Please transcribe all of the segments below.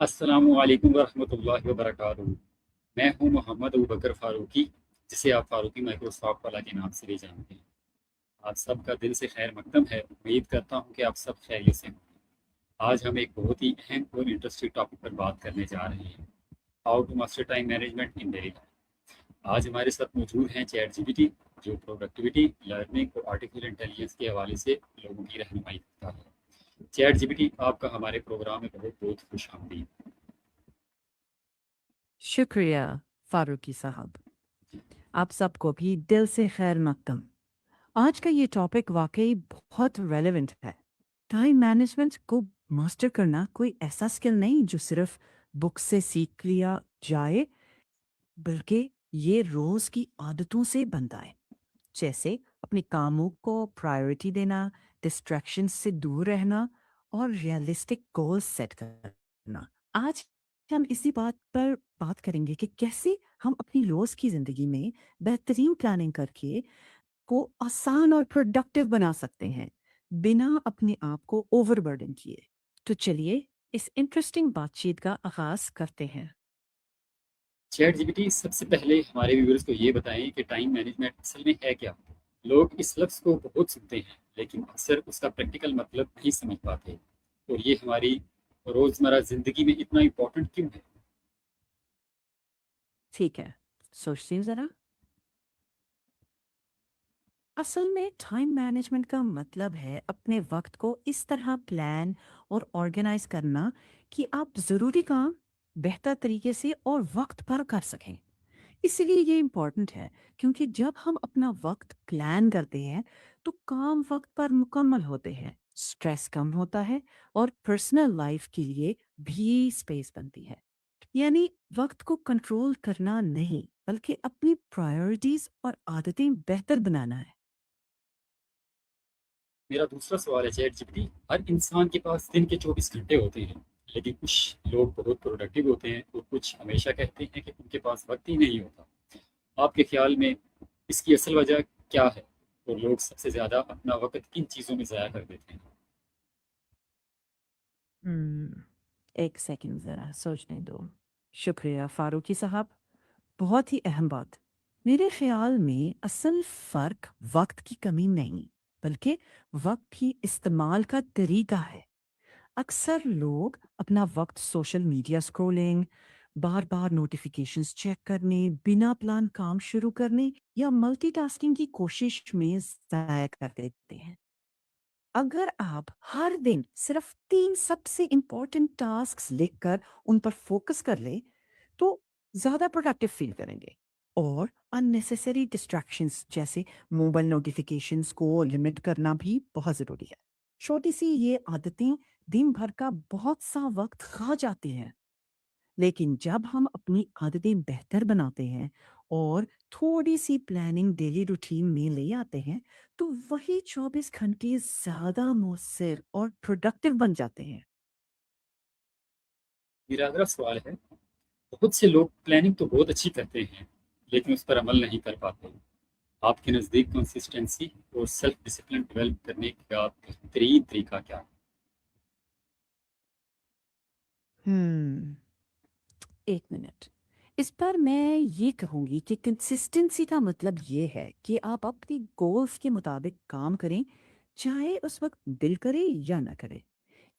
السلام علیکم ورحمۃ اللہ وبرکاتہ۔ میں ہوں محمد ابوبکر فاروقی، جسے آپ فاروقی مائکروسافٹ والا کے نام سے بھی جانتے ہیں۔ آپ سب کا دل سے خیر مقدم ہے، امید کرتا ہوں کہ آپ سب خیریت سے ہوں۔ آج ہم ایک بہت ہی اہم اور انٹرسٹنگ ٹاپک پر بات کرنے جا رہے ہیں، how to master time management in daily life. آج ہمارے ساتھ موجود ہیں چیٹ جی پی ٹی، جو پروڈکٹیوٹی، لرننگ اور آرٹیفیشل انٹیلیجنس کے حوالے سے لوگوں کی رہنمائی کرتا ہے۔ چیٹ جی پی ٹی، آپ کا ہمارے پروگرام میں بہت بہت خوش آمدید۔ شکریہ فاروقی صاحب، آپ سب کو بھی دل سے خیر مقدم۔ آج کا یہ ٹاپک واقعی بہت ریلیونٹ ہے۔ ٹائم مینجمنٹ کو ماسٹر کرنا کوئی ایسا اسکل نہیں جو صرف بک سے سیکھ لیا جائے، بلکہ یہ روز کی عادتوں سے بنتا ہے، جیسے اپنے کاموں کو پرائیورٹی دینا، ڈسٹریکشن سے دور رہنا اور ریئلسٹک گول سیٹ کرنا۔ آج ہم اسی بات پر بات کریں گے کہ کیسے ہم اپنی روز کی زندگی میں بہترین پلاننگ کر کے کو آسان اور پروڈکٹیو بنا سکتے ہیں، بنا اپنے آپ کو اوور برڈن کیے۔ تو چلیے اس انٹرسٹنگ بات چیت کا آغاز کرتے ہیں۔ چیٹ جی پی ٹی، سب سے پہلے ہمارے ویورز کو یہ بتائیں کہ ٹائم مینجمنٹ اصل میں ہے کیا؟ لوگ اس لفظ کو بہت سنتے ہیں، لیکن اکثر اس کا پریکٹیکل مطلب نہیں سمجھ پاتے، اور یہ ہماری روزمرہ زندگی میں اتنا امپورٹنٹ کیوں ہے؟ ٹھیک ہے، سوچتے ہیں ذرا۔ اصل میں ٹائم مینجمنٹ کا مطلب ہے اپنے وقت کو اس طرح پلان اور آرگنائز کرنا کہ آپ ضروری کام بہتر طریقے سے اور وقت پر کر سکیں۔ اسی لیے یہ امپورٹنٹ ہے، کیونکہ جب ہم اپنا وقت پلان کرتے ہیں تو کام وقت پر مکمل ہوتے ہیں، سٹریس کم ہوتا ہے اور پرسنل لائف کے لیے بھی سپیس بنتی ہے۔ یعنی وقت کو کنٹرول کرنا نہیں، بلکہ اپنی پرائورٹیز اور عادتیں بہتر بنانا ہے۔ میرا دوسرا سوال ہے چیٹ جی پی ٹی، ہر انسان کے پاس دن کے 24 گھنٹے ہوتے ہیں، لیکن کچھ لوگ بہت پروڈکٹیو ہوتے ہیں اور کچھ ہمیشہ کہتے ہیں کہ ان کے پاس وقت ہی نہیں ہوتا۔ آپ کے خیال میں اس کی اصل وجہ کیا ہے، اور لوگ سب سے زیادہ اپنا وقت کن چیزوں میں ضائع کر دیتے ہیں؟ ہم، ایک سیکنڈ ذرا سوچنے دو۔ شکریہ فاروقی صاحب، بہت ہی اہم بات۔ میرے خیال میں اصل فرق وقت کی کمی نہیں، بلکہ وقت کی استعمال کا طریقہ ہے۔ اکثر لوگ اپنا وقت سوشل میڈیا اسکرولنگ، بار بار نوٹیفیکیشنز چیک کرنے، بنا پلان کام شروع کرنے یا ملٹی ٹاسکنگ کی کوشش میں ضائع کر دیتے ہیں۔ اگر آپ ہر دن صرف 3 سب سے امپورٹنٹ ٹاسکس لکھ کر ان پر فوکس کر لیں تو زیادہ پروڈکٹیو فیل کریں گے، اور unnecessary distractions جیسے موبائل نوٹیفیکیشنز کو لمٹ کرنا بھی بہت ضروری ہے۔ چھوٹی سی یہ عادتیں دن بھر کا بہت سا وقت کھا جاتی ہیں، لیکن جب ہم اپنی عادتیں بہتر بناتے ہیں اور تھوڑی سی پلاننگ ڈیلی روٹین میں لے آتے ہیں تو وہی 24 گھنٹے زیادہ مؤثر اور پروڈکٹیو بن جاتے ہیں۔ میرا اگلا سوال ہے، بہت سے لوگ پلاننگ تو بہت اچھی کرتے ہیں، لیکن اس پر عمل نہیں کر پاتے۔ آپ کے نزدیک کنسسٹنسی اور سیلف ڈسپلن ڈیولپ کرنے کا بہترین طریقہ کیا ہے؟ ہم ایک منٹ، اس پر میں یہ کہوں گی کہ کنسسٹنسی کا مطلب یہ ہے کہ آپ اپنی گولز کے مطابق کام کریں، چاہے اس وقت دل کرے یا نہ کرے۔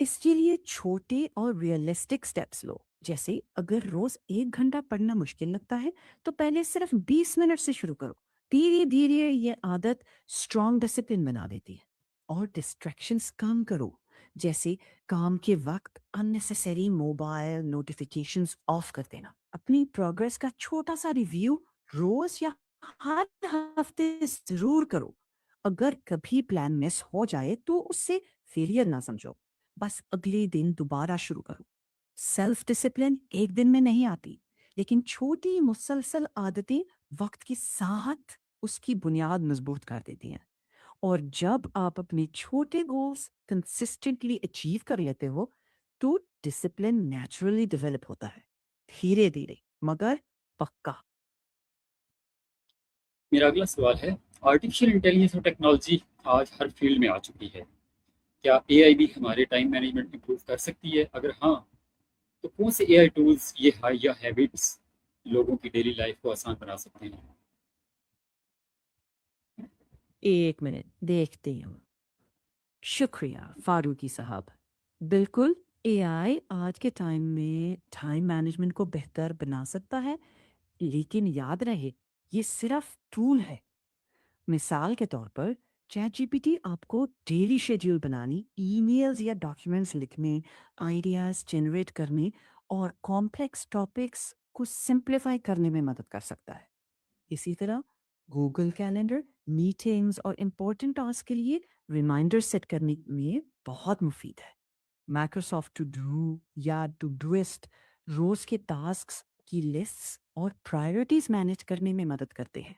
اس کے لیے چھوٹے اور ریئلسٹک سٹیپس لو، جیسے اگر روز 1 گھنٹہ پڑھنا مشکل لگتا ہے تو پہلے صرف 20 منٹ سے شروع کرو۔ دھیرے دھیرے یہ عادت اسٹرانگ ڈسپلن بنا دیتی ہے۔ اور ڈسٹریکشنس کم کرو، جیسے کام کے وقت unnecessary موبائل نوٹیفیکیشنز آف کر دینا۔ اپنی پروگرس کا چھوٹا سا ریویو روز یا ہر ہفتے ضرور کرو۔ اگر کبھی پلان مس ہو جائے تو اس سے فیلئر نہ سمجھو، بس اگلے دن دوبارہ شروع کرو۔ سیلف ڈسپلن ایک دن میں نہیں آتی، لیکن چھوٹی مسلسل عادتیں وقت کے ساتھ اس کی بنیاد مضبوط کر دیتی ہیں۔ اور جب آپ اپنے چھوٹے گولز کنسسٹنٹلی اچیو کر لیتے ہو تو ڈسپلن نیچرلی ڈیولپ ہوتا ہے، دھیرے دھیرے مگر پکا۔ میرا اگلا سوال ہے، آرٹیفیشیل انٹیلیجنس اور ٹیکنالوجی آج ہر فیلڈ میں آ چکی ہے، کیا اے آئی بھی ہمارے ٹائم مینجمنٹ امپروو کر سکتی ہے؟ اگر ہاں تو کون سے اے آئی ٹولز یا ہیبٹس لوگوں کی ڈیلی لائف کو آسان بنا سکتے ہیں؟ ایک منٹ دیکھتے ہوں. شکریہ فاروقی صاحب. بالکل، اے آئی آج کے ٹائم میں ٹائم مینجمنٹ کو بہتر بنا سکتا ہے، لیکن یاد رہے یہ صرف ٹول ہے. مثال کے طور پر چیٹ جی پی ٹی آپ کو ڈیلی شیڈیول بنانے، ای میلز یا ڈاکیومنٹس لکھنے، آئیڈیاز جنریٹ کرنے اور کمپلیکس ٹاپکس کو سمپلیفائی کرنے میں مدد کر سکتا ہے. اسی طرح گوگل کیلنڈر میٹنگز اور امپورٹنٹ ٹاسک کے لیے ریمائنڈر سیٹ کرنے میں بہت مفید ہے. مائکروسافٹ ٹو ڈو یا ٹو ڈوئسٹ روز کے ٹاسکس کی لسٹس اور پرائرٹیز مینیج کرنے میں مدد کرتے ہیں.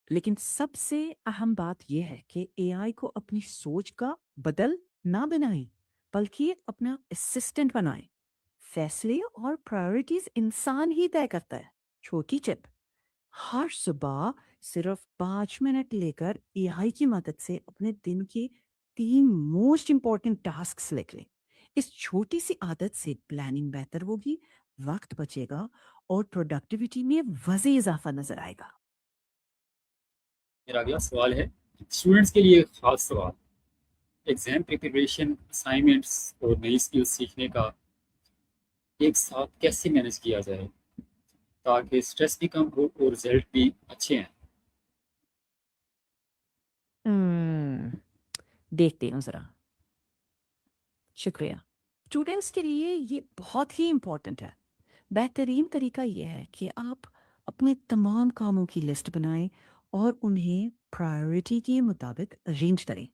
لیکن سب سے اہم بات یہ ہے کہ اے آئی کو اپنی سوچ کا بدل نہ بنائیں، بلکہ اپنا اسسٹنٹ بنائیں. فیصلے اور پرائرٹیز انسان ہی طے کرتا ہے. چھوٹی ٹپ: ہر صبح صرف 5 منٹ لے کر اے آئی کی مدد سے اپنے دن کے 3 موسٹ امپورٹنٹ ٹاسکس لکھ لیں. اس چھوٹی سی عادت سے پلاننگ بہتر ہوگی، وقت بچے گا اور پروڈکٹیوٹی میں واضح اضافہ نظر آئے گا. میرا اگلا سوال ہے اسٹوڈنٹس کے لیے ایک خاص سوال. ایگزام پریپریشن، اسائنمنٹس اور نئی اسکل سیکھنے کا ایک ساتھ کیسے مینیج کیا جائے تاکہ اسٹریس بھی کم ہو اور رزلٹ بھی اچھے ہیں؟ دیکھتے ہیں ذرا. شکریہ. اسٹوڈینٹس کے لیے یہ بہت ہی امپورٹنٹ ہے. بہترین طریقہ یہ ہے کہ آپ اپنے تمام کاموں کی لسٹ بنائیں اور انہیں پرائیورٹی کے مطابق ارینج کریں.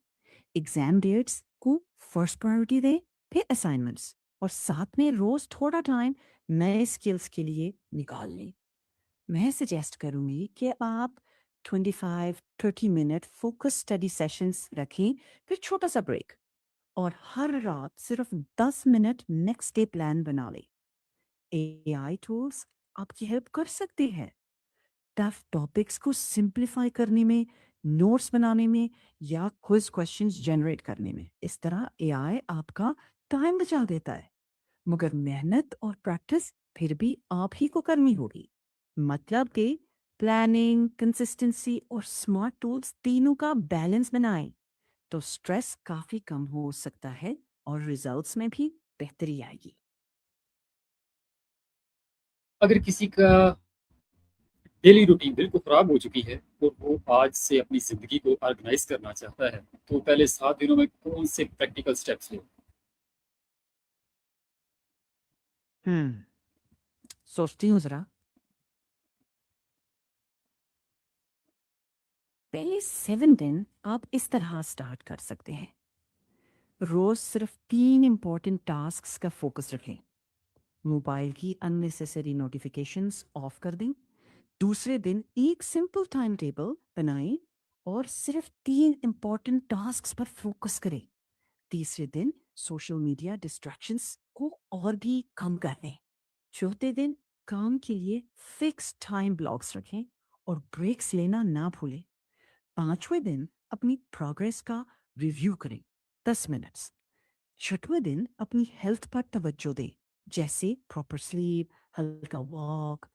ایگزام ڈیٹس کو فرسٹ پرائیورٹی دیں، پھر اسائنمنٹس، اور ساتھ میں روز تھوڑا ٹائم نئے اسکلس کے لیے نکال لیں. میں سجیسٹ کروں گی کہ آپ 25-30 منٹ فوکس اسٹڈی سیشنز رکھیں، پھر چھوٹا سا بریک، اور ہر رات صرف 10 منٹ نیکسٹ ڈے پلان بنا لیں. اے آئی ٹولس آپ کی ہیلپ کر سکتے ہیں ٹف ٹاپکس کو سمپلیفائی کرنے میں، نوٹس بنانے میں یا کوئز کوشچنز جنریٹ کرنے میں. اس طرح اے آئی آپ کا ٹائم بچا دیتا ہے، مگر محنت اور پریکٹس پھر بھی آپ ہی کو کرنی ہوگی. مطلب کہ پلاننگ، کنسسٹنسی اور اسمارٹ ٹولس تینوں کا بیلنس بنائیں تو اسٹریس کافی کم ہو سکتا ہے اور ریزلٹس میں بھی بہتری آئے گی. اگر کسی کا ڈیلی روٹین بالکل خراب ہو چکی ہے اور وہ آج سے اپنی زندگی کو آرگنائز کرنا چاہتا ہے تو پہلے 7 دنوں میں کون سے پریکٹیکل سٹیپس لے؟ سوچتی ہوں ذرا. پہلے 7 دن آپ اس طرح اسٹارٹ کر سکتے ہیں. روز صرف 3 امپورٹنٹ ٹاسکس کا فوکس رکھیں. موبائل کی اننیسیسری نوٹیفیکیشنز آف کر دیں. دوسرے دن ایک سمپل ٹائم ٹیبل بنائیں اور صرف 3 امپورٹنٹ ٹاسکس پر فوکس کریں. تیسرے دن سوشل میڈیا ڈسٹریکشنس کو اور بھی کم کر دیں. چوتھے دن کام کے لیے فکس ٹائم بلاکس رکھیں اور بریکس لینا نہ بھولیں. پانچویں دن اپنی پروگریس کا ریویو کریں، 10 منٹس. چھٹویں دن اپنی ہیلتھ پر توجہ دیں، جیسے پراپر سلیپ، ہلکا واک.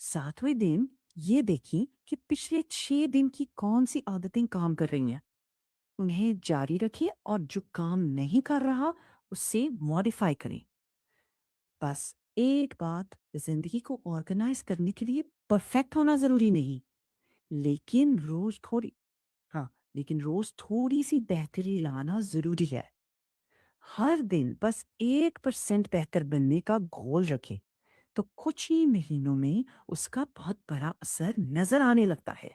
ساتویں دن یہ دیکھیں کہ پچھلے 6 دن کی کون سی عادتیں کام کر رہی ہیں، انہیں جاری رکھیں اور جو کام نہیں کر رہا اس سے ماڈیفائی کریں. بس ایک بات: زندگی کو آرگنائز کرنے کے لیے پرفیکٹ ہونا ضروری نہیں، لیکن روز تھوڑی سی بہتری لانا ضروری ہے. ہر دن بس 1% بہتر بننے کا گول رکھیں تو کچھ ہی مہینوں میں اس کا بہت بڑا اثر نظر آنے لگتا ہے.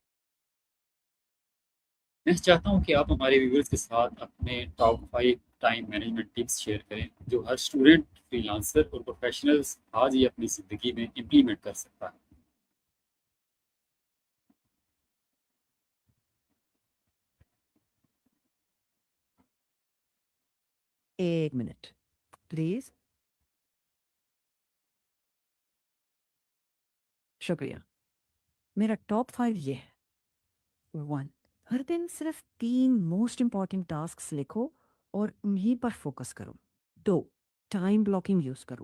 میں چاہتا ہوں کہ آپ ہمارے ویورز کے ساتھ اپنے top 5 time management tips share کریں جو ہر اسٹوڈنٹ، فری لانسر اور پروفیشنلز آج ہی اپنی زندگی میں امپلیمنٹ کر سکتا ہے. ایک منٹ پلیز. شکریہ. میرا ٹاپ 5 یہ ہے: 1. ہر دن صرف 3 موسٹ امپورٹنٹ ٹاسکس لکھو اور انہیں پر فوکس کرو. 2. ٹائم بلاکنگ یوز کرو.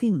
3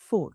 4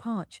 5